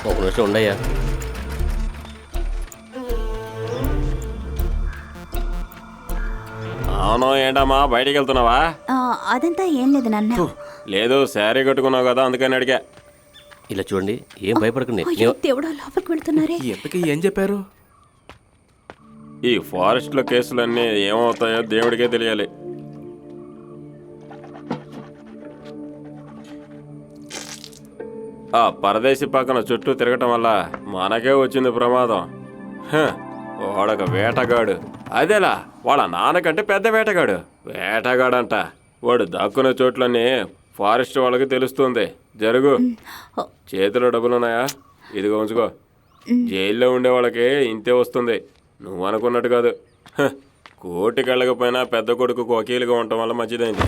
ఒక నిమిషం ఉండయ్యా. అవును, ఏంటమ్మా బయటికి వెళ్తున్నావా? అదంతా ఏం లేదు నాన్న. లేదు, శారీ కట్టుకున్నావు కదా అందుకని అడిగా. ఇలా చూడండి, ఏం భయపడకండి. అయ్యో దేవుడా, లోపలికి వెళ్తున్నారే. ఎంతకీ ఏం చెప్పారు? ఈ ఫారెస్ట్లో కేసులన్నీ ఏమవుతాయో దేవుడికే తెలియాలి. ఆ పరదేశీ పక్కన చుట్టూ తిరగటం వల్ల మనకే వచ్చింది ప్రమాదం. వాడొక వేటగాడు. అదేలా వాళ్ళ నాన్నకంటే పెద్ద వేటగాడు. వేటగాడంట. వాడు దాక్కునే చోట్లన్నీ ఫారెస్ట్ వాళ్ళకి తెలుస్తుంది. జరుగు. చేతిలో డబ్బులున్నాయా? ఇదిగో ఉంచుకో. జైల్లో ఉండే వాళ్ళకి ఇంతే వస్తుంది, నువ్వు అనుకున్నట్టు కాదు. కోటికి వెళ్ళకపోయినా పెద్ద కొడుకు వకీలుగా ఉండటం వల్ల మంచిదైంది.